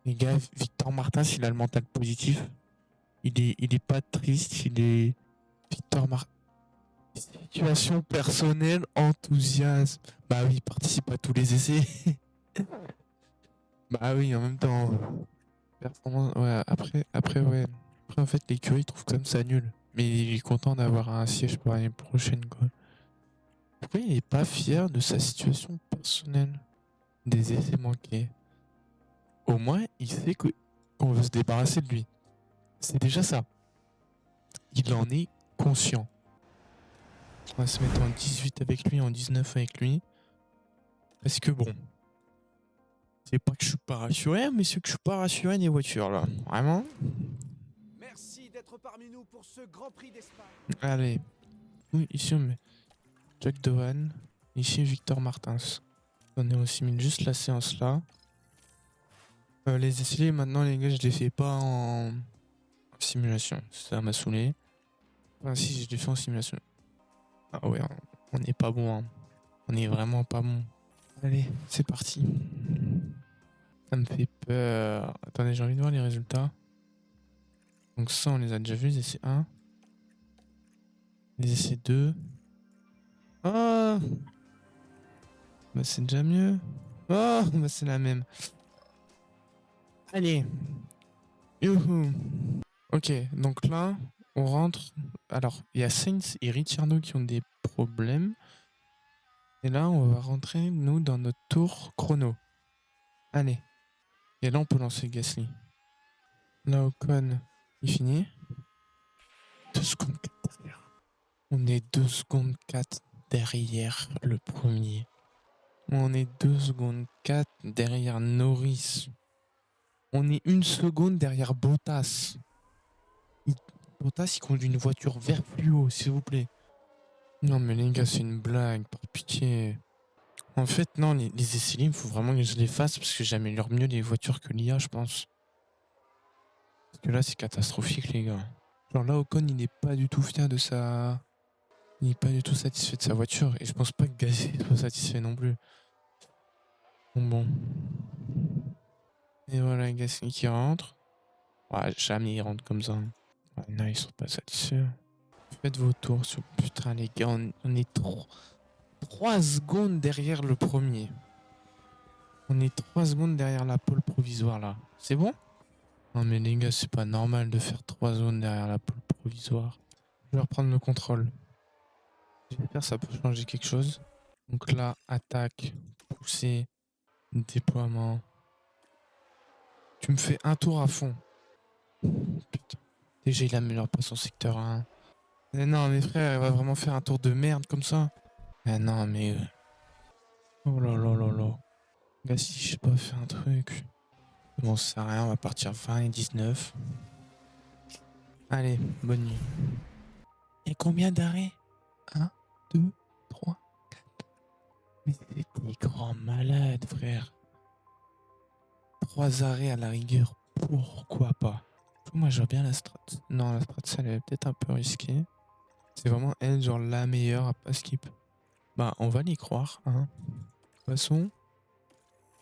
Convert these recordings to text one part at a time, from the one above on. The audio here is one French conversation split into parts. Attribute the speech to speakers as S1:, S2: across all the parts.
S1: Les gars, Victor Martin, s'il a le mental positif, il est pas triste, il est Victor Martin. Situation personnelle, enthousiasme. Bah oui, il participe à tous les essais. Bah oui, en même temps. Performance, ouais, après, ouais. Après, en fait, l'écurie trouve comme ça nul. Mais il est content d'avoir un siège pour l'année prochaine, quoi. Pourquoi il est pas fier de sa situation personnelle? Des essais manqués. Au moins, il sait qu'on veut se débarrasser de lui. C'est déjà ça. Il en est conscient. On va se mettre en 18 avec lui, en 19 avec lui. Parce que bon, c'est pas que je suis pas rassuré, mais c'est que je suis pas rassuré des voitures, là. Vraiment.
S2: Merci d'être parmi nous pour ce Grand Prix d'Espagne.
S1: Allez. Oui, ici on met Jack Dohan. Ici Victor Martins. On est aussi mis juste la séance là. Les essais maintenant les gars je les fais pas en simulation. Ça m'a saoulé. Enfin si je les fais en simulation. Ah ouais, on n'est pas bon. Hein. On est vraiment pas bon. Allez, c'est parti. Ça me fait peur. Attendez, j'ai envie de voir les résultats. Donc ça on les a déjà vus, les essais 1. Les essais 2. Ah bah c'est déjà mieux. Oh bah c'est la même. Allez. Youhou. Ok, donc là, on rentre. Alors, il y a Sainz et Ricciardo qui ont des problèmes. Et là, on va rentrer, nous, dans notre tour chrono. Allez. Et là, on peut lancer Gasly. Là, Ocon, il finit. 2 secondes 4 derrière. On est 2 secondes 4 derrière le premier. On est 2 secondes 4 derrière Norris. On est 1 seconde derrière Bottas. Bottas, il conduit une voiture vert fluo, s'il vous plaît. Non, mais les gars, c'est une blague, par pitié. En fait, non, les essais libres, il faut vraiment que je les fasse parce que j'améliore mieux les voitures que l'IA, je pense. Parce que là, c'est catastrophique, les gars. Genre là, Ocon, il n'est pas du tout fier de sa. Il n'est pas du tout satisfait de sa voiture. Et je pense pas que Gasly soit satisfait non plus. Bon. Et voilà, Gasly qui rentre. Ouais, jamais il rentre comme ça. Ouais, non, ils sont pas satisfaits. Faites vos tours. Putain, les gars, on est 3 secondes derrière le premier. On est 3 secondes derrière la pole provisoire là. C'est bon? Non mais les gars, c'est pas normal de faire 3 zones derrière la pole provisoire. Je vais reprendre le contrôle. J'espère que ça peut changer quelque chose. Donc là, attaque, pousser, déploiement. Tu me fais un tour à fond. Putain. Déjà, il améliore pas son secteur 1. Mais non, mes frères, il va vraiment faire un tour de merde comme ça. Ah non, mais... Oh là là là là. Gars, si je sais pas faire un truc... Bon, ça sert à rien, on va partir 20 et 19. Allez, bonne nuit. Et combien d'arrêts? 1, 2, 3, 4. Mais c'est des grands malades, frère. 3 arrêts à la rigueur, pourquoi pas? Moi, je vois bien la strat. Non, la strat, ça, elle est peut-être un peu risquée. C'est vraiment elle, genre la meilleure à pas skip. Bah, on va l'y croire, hein. De toute façon,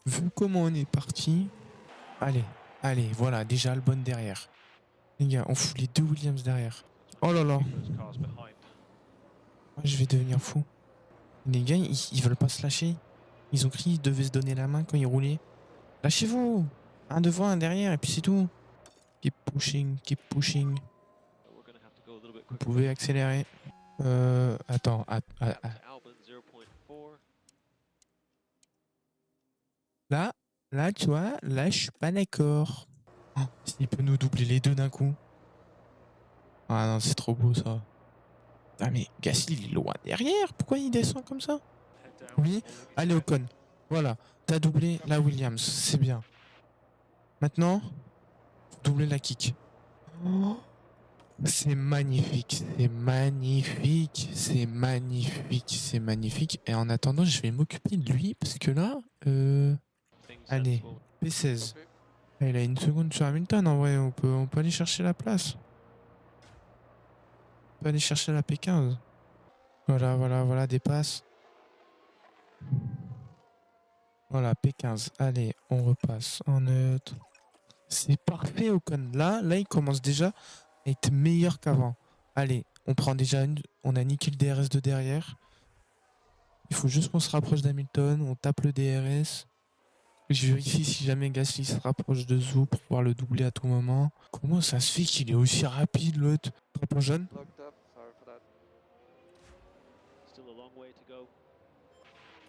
S1: vu comment on est parti... Allez, allez, voilà, déjà Albon derrière. Les gars, on fout les 2 Williams derrière. Oh là là. Ouais, je vais devenir fou. Les gars, ils veulent pas se lâcher. Ils ont crié, ils devaient se donner la main quand ils roulaient. Lâchez-vous! Un devant, un derrière, et puis c'est tout. Keep pushing, keep pushing. Vous pouvez accélérer. Attends. Là, tu vois, là, je suis pas d'accord. Oh, s'il peut nous doubler les deux d'un coup. Ah non, c'est trop beau ça. Ah mais Gasly, il est loin derrière. Pourquoi il descend comme ça? Oui, allez Ocon. Voilà, t'as doublé la Williams, c'est bien. Maintenant, doubler la kick. Oh, c'est magnifique, c'est magnifique, c'est magnifique, c'est magnifique. Et en attendant, je vais m'occuper de lui parce que là, allez, P16. Ah, il a 1 seconde sur Hamilton en vrai, on peut aller chercher la place. On peut aller chercher la P15. Voilà, dépasse. Voilà, P15. Allez, on repasse en neutre. C'est parfait, Ocon. Là, il commence déjà à être meilleur qu'avant. Allez, on prend déjà une. On a niqué le DRS de derrière. Il faut juste qu'on se rapproche d'Hamilton. On tape le DRS. Je vérifie si jamais Gasly se rapproche de Zhou pour pouvoir le doubler à tout moment. Comment ça se fait qu'il est aussi rapide, l'autre? Drapeau jaune?
S3: Locked up, sorry for that.
S4: Still a long way to go.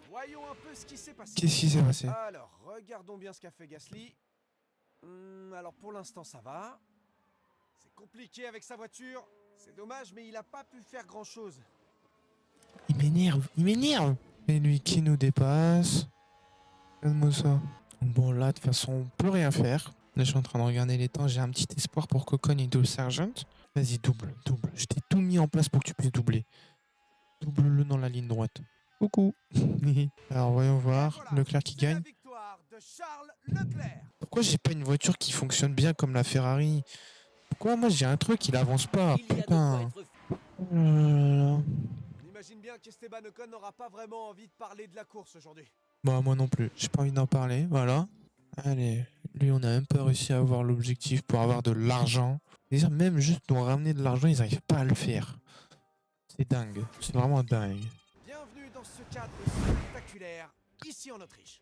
S2: Voyons un peu ce qui s'est passé.
S1: Qu'est-ce qui s'est passé?
S2: Alors, regardons bien ce qu'a fait Gasly. Alors pour l'instant ça va. C'est compliqué avec sa voiture. C'est dommage mais il a pas pu faire grand chose.
S1: Il m'énerve, il m'énerve. Et lui qui nous dépasse. Regarde-moi ça. Bon là, de toute façon, on peut rien faire. Là, je suis en train de regarder les temps. J'ai un petit espoir pour qu'Ocon il double Sargent. Vas-y, double. Je t'ai tout mis en place pour que tu puisses doubler. Double-le dans la ligne droite. Coucou. Alors, voyons voir.
S2: Voilà,
S1: Leclerc qui
S2: c'est la
S1: gagne.
S2: victoire de Charles Leclerc.
S1: Pourquoi j'ai pas une voiture qui fonctionne bien comme la Ferrari? Pourquoi moi j'ai un truc, il avance pas?
S4: Il y a de
S1: Putain.
S4: quoi être
S1: Oh là là.
S2: On imagine bien qu'Esteban Ocon n'aura pas vraiment envie de parler de la course aujourd'hui.
S1: Bah moi non plus, j'ai pas envie d'en parler, voilà. Allez, lui on a même pas réussi à avoir l'objectif pour avoir de l'argent. C'est-à-dire même juste nous ramener de l'argent, ils arrivent pas à le faire. C'est dingue, c'est vraiment dingue.
S2: Bienvenue dans ce cadre spectaculaire, ici en Autriche.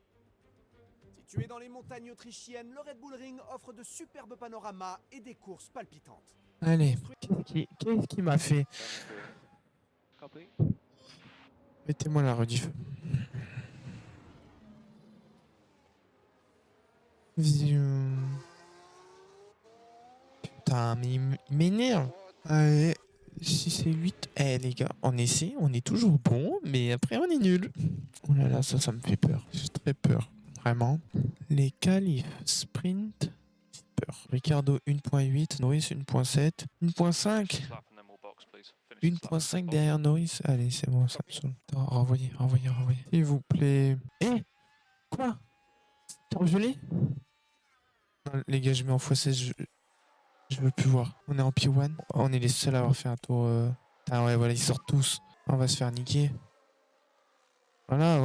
S2: Situé dans les montagnes autrichiennes, le Red Bull Ring offre de superbes panoramas et des courses palpitantes.
S1: Allez, qu'est-ce qui m'a fait?
S4: Copy.
S1: Mettez-moi la rediff. Putain, mais il m'énerve. Allez, 6 et 8. Eh les gars, on essaie, on est toujours bon, mais après on est nul. Oh là là, ça me fait peur. J'ai très peur, vraiment. Les qualifs sprint, j'ai peur. Ricardo 1.8, Norris 1.7, 1.5. 1.5 derrière Norris. Allez, c'est bon, ça me saoule. Attends, renvoyez. S'il vous plaît. Eh, quoi? T'es regelé? Non, les gars, je mets en x16, je veux plus voir. On est en P1. On est les seuls à avoir fait un tour. Ah ouais, voilà, ils sortent tous. On va se faire niquer. Voilà.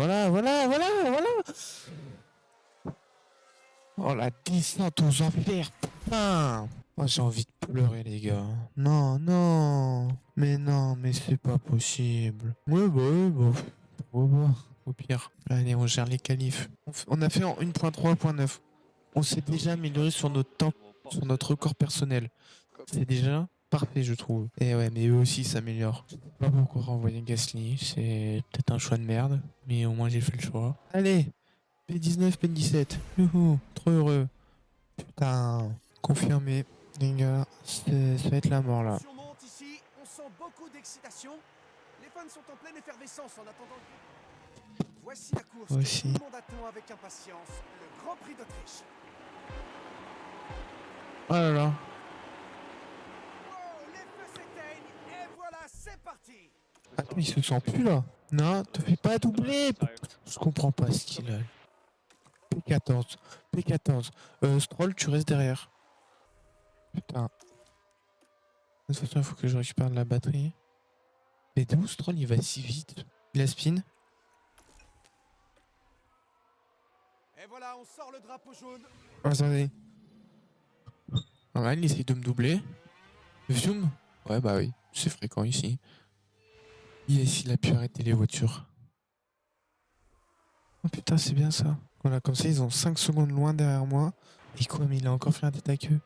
S1: Oh, la descente aux enfers, putain. Oh, j'ai envie de pleurer, les gars. Non. Mais c'est pas possible. Ouais, bah. Au pire. Allez, on gère les qualifs. On a fait en 1.3, 1.9. On s'est déjà amélioré sur notre temps, sur notre record personnel. C'est déjà parfait, je trouve. Et ouais, mais eux aussi s'améliorent. Je sais pas pourquoi renvoyer Gasly. C'est peut-être un choix de merde, mais au moins j'ai fait le choix. Allez, P19, P17. Youhou, trop heureux. Putain, confirmé. Les gars, ça va être la mort là.
S2: On monte ici, on sent beaucoup d'excitation. Les fans sont en pleine effervescence en attendant. Voici la course
S1: Aussi.
S2: que tout le monde attend avec impatience, le Grand Prix d'Autriche.
S1: Oh là là.
S2: Oh, les feux s'éteignent et voilà, c'est parti.
S1: Attends, il se sent plus là. Non, te fais pas doubler. Je comprends pas ce qu'il a. P14. Stroll, tu restes derrière. Putain. De toute façon, il faut que je récupère de la batterie. Mais d'où Stroll, il va si vite? Il a spin.
S2: Et voilà, on sort le drapeau jaune.
S1: Attendez. Voilà, il essaye de me doubler. Zoom. Ouais, bah oui, c'est fréquent ici. Yes, il a pu arrêter les voitures. Oh putain, c'est bien ça. Voilà, comme ça, ils ont 5 secondes loin derrière moi. Et quoi, mais il a encore fait un tête à queue.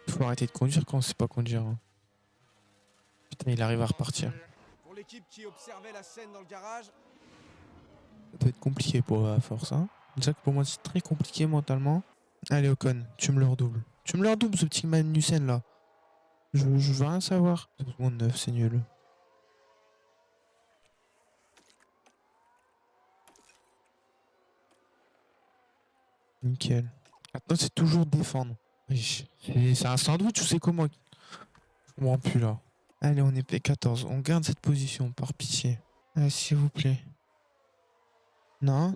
S1: Il faut arrêter de conduire quand on sait pas conduire. Hein. Putain, il arrive à repartir.
S2: Pour l'équipe qui observait la scène dans le garage,
S1: Ça doit être compliqué pour eux à force. Hein. Déjà que pour moi, c'est très compliqué mentalement. Allez, Ocon, tu me le redoubles. Tu me le redoubles, ce petit Magnussen là. Je veux rien savoir. 2 secondes 9, c'est nul. Nickel. Maintenant, c'est toujours défendre. Oui, c'est un sandwich ou c'est comment? Je comprends plus là. Allez, on est P14. On garde cette position, par pitié. Allez, s'il vous plaît. Non.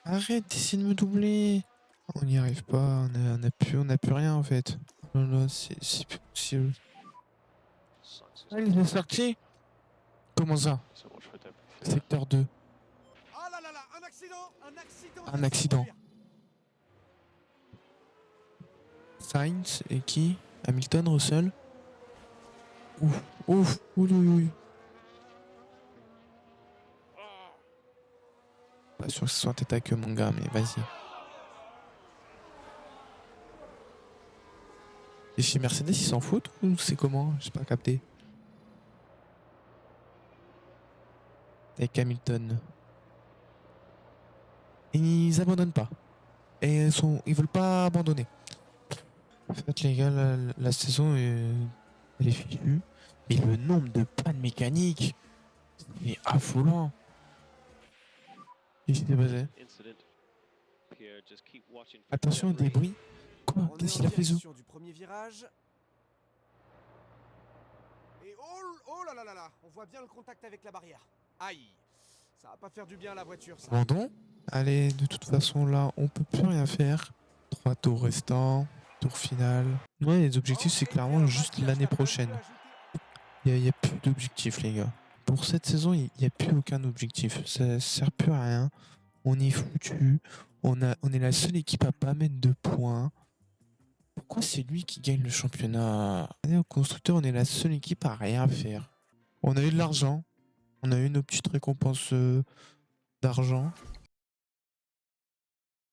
S1: Arrête d'essayer de me doubler. On n'y arrive pas. On a plus rien en fait. Oh là là, c'est plus possible. Ah, il est sorti. Comment ça?
S4: So much for them.
S1: Secteur 2.
S2: Ah là là là, un accident. Un accident.
S1: Un
S2: vient de se
S1: accident.
S2: produire.
S1: Sainz et qui? Hamilton, Russell. Ouf, ouf, ouïe, ouïe, ouïe. Pas sûr que ce soit tête à queue, mon gars, mais vas-y. Et chez Mercedes, ils s'en foutent ou c'est comment? J'ai pas capté. Avec Hamilton. Et ils abandonnent pas. Et ils veulent pas abandonner. En fait, les gars, la saison elle est fichue. Mais le nombre de pannes mécaniques est affolant. Qu'est-ce qui s'est passé?
S4: Incident. Pierre, just keep watching for
S1: Attention au
S4: debris.
S1: débris. Quoi?
S2: On
S1: Qu'est-ce
S2: est
S1: qu'il
S2: en
S1: a fait, Zou?
S2: direction du premier virage. Et oh là là là là, on voit bien le contact avec la barrière. Aïe, ça va pas faire du bien à la voiture, ça.
S1: Abandon? Allez, de toute façon, là, on peut plus rien faire. 3 tours restants. Tour final. Ouais, les objectifs, c'est clairement juste l'année prochaine. Il y a plus d'objectifs, les gars. Pour cette saison, il n'y a plus aucun objectif. Ça sert plus à rien. On est foutu. On est la seule équipe à pas mettre de points. Pourquoi c'est lui qui gagne le championnat? Au constructeur, on est la seule équipe à rien faire. On a eu de l'argent. On a eu nos petites récompenses d'argent.